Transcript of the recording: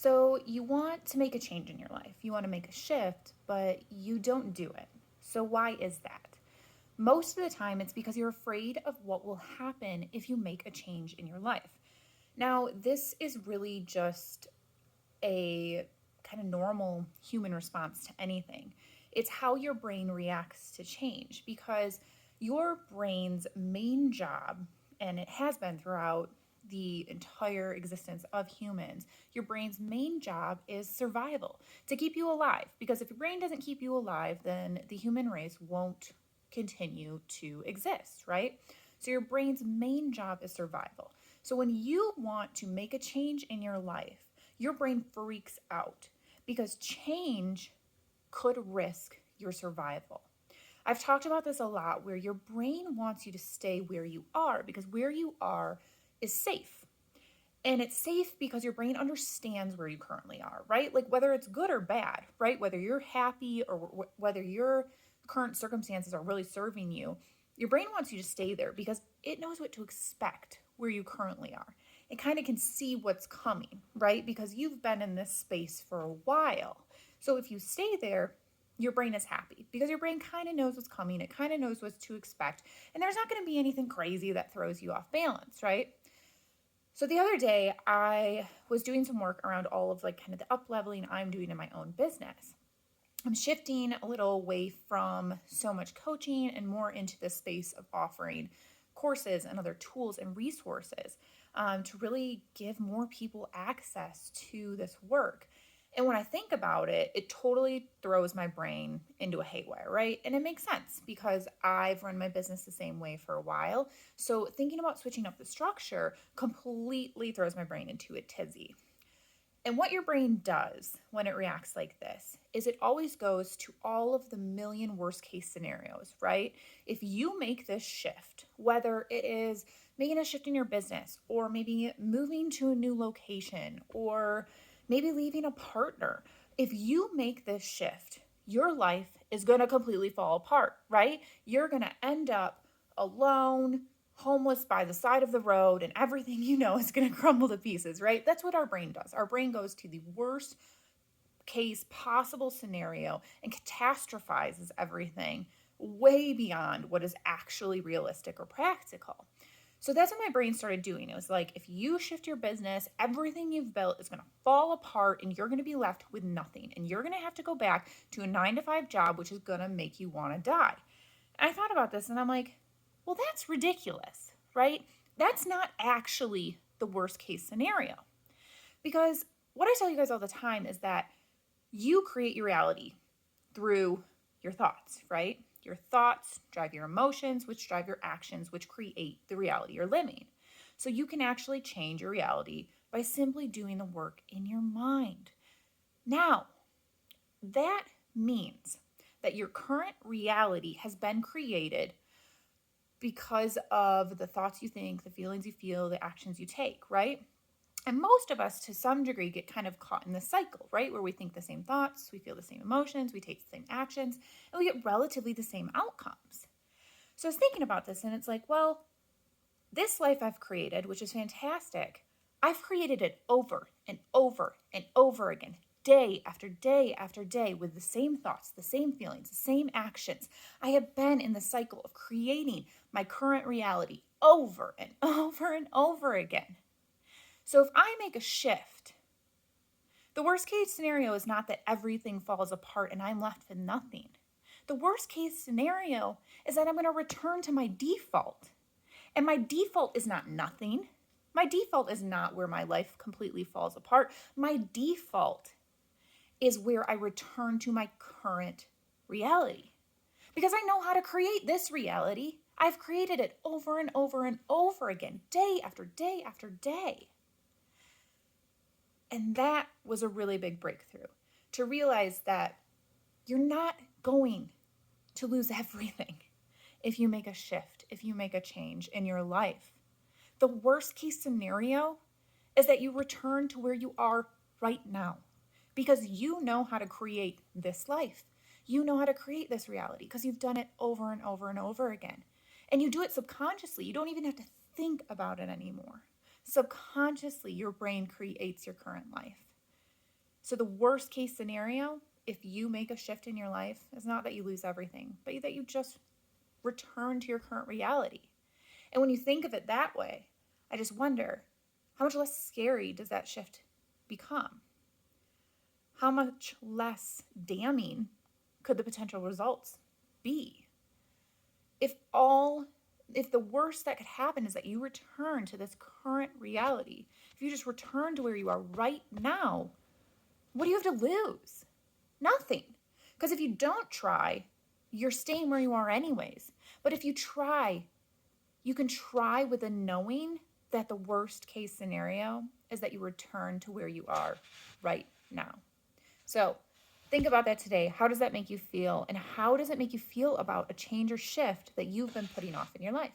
So you want to make a change in your life. You want to make a shift, but you don't do it. So why is that? Most of the time, it's because you're afraid of what will happen if you make a change in your life. Now, this is really just a kind of normal human response to anything. It's how your brain reacts to change because your brain's main job, and it has been throughout the entire existence of humans, your brain's main job is survival, to keep you alive. Because if your brain doesn't keep you alive, then the human race won't continue to exist, right? So your brain's main job is survival. So when you want to make a change in your life, your brain freaks out because change could risk your survival. I've talked about this a lot where your brain wants you to stay where you are because where you are is safe. And it's safe because your brain understands where you currently are, right? Like whether it's good or bad, right? Whether you're happy or whether your current circumstances are really serving you, your brain wants you to stay there because it knows what to expect where you currently are. It kind of can see what's coming, right? Because you've been in this space for a while. So if you stay there, your brain is happy because your brain kind of knows what's coming. It kind of knows what to expect. And there's not going to be anything crazy that throws you off balance, right? So the other day, I was doing some work around all of like kind of the up leveling I'm doing in my own business. I'm shifting a little away from so much coaching and more into the space of offering courses and other tools and resources to really give more people access to this work. And when I think about it, it totally throws my brain into a haywire, right? And it makes sense because I've run my business the same way for a while. So thinking about switching up the structure completely throws my brain into a tizzy. And what your brain does when it reacts like this is it always goes to all of the million worst case scenarios, right? If you make this shift, whether it is making a shift in your business or maybe moving to a new location or maybe leaving a partner, if you make this shift, your life is going to completely fall apart, right? You're going to end up alone, homeless by the side of the road, and everything you know is going to crumble to pieces, right? That's what our brain does. Our brain goes to the worst case possible scenario and catastrophizes everything way beyond what is actually realistic or practical. So that's what my brain started doing. It was like, if you shift your business, everything you've built is going to fall apart and you're going to be left with nothing. And you're going to have to go back to a 9 to 5 job, which is going to make you want to die. And I thought about this and I'm like, well, that's ridiculous, right? That's not actually the worst case scenario. Because what I tell you guys all the time is that you create your reality through your thoughts, right? Your thoughts drive your emotions, which drive your actions, which create the reality you're living. So you can actually change your reality by simply doing the work in your mind. Now, that means that your current reality has been created because of the thoughts you think, the feelings you feel, the actions you take, right? And most of us, to some degree, get kind of caught in this cycle, right? Where we think the same thoughts, we feel the same emotions, we take the same actions, and we get relatively the same outcomes. So I was thinking about this, and it's like, well, this life I've created, which is fantastic, I've created it over and over and over again, day after day after day, with the same thoughts, the same feelings, the same actions. I have been in the cycle of creating my current reality over and over and over again. So if I make a shift, the worst case scenario is not that everything falls apart and I'm left with nothing. The worst case scenario is that I'm going to return to my default. And my default is not nothing. My default is not where my life completely falls apart. My default is where I return to my current reality. Because I know how to create this reality. I've created it over and over and over again, day after day after day. And that was a really big breakthrough, to realize that you're not going to lose everything if you make a shift, if you make a change in your life. The worst case scenario is that you return to where you are right now because you know how to create this life. You know how to create this reality because you've done it over and over and over again. And you do it subconsciously. You don't even have to think about it anymore. Subconsciously, your brain creates your current life. So the worst case scenario, if you make a shift in your life, is not that you lose everything, but that you just return to your current reality. And when you think of it that way, I just wonder, how much less scary does that shift become? How much less damning could the potential results be? If the worst that could happen is that you return to this current reality, if you just return to where you are right now, what do you have to lose? Nothing. Because if you don't try, you're staying where you are anyways. But if you try, you can try with a knowing that the worst case scenario is that you return to where you are right now. So think about that today. How does that make you feel? And how does it make you feel about a change or shift that you've been putting off in your life?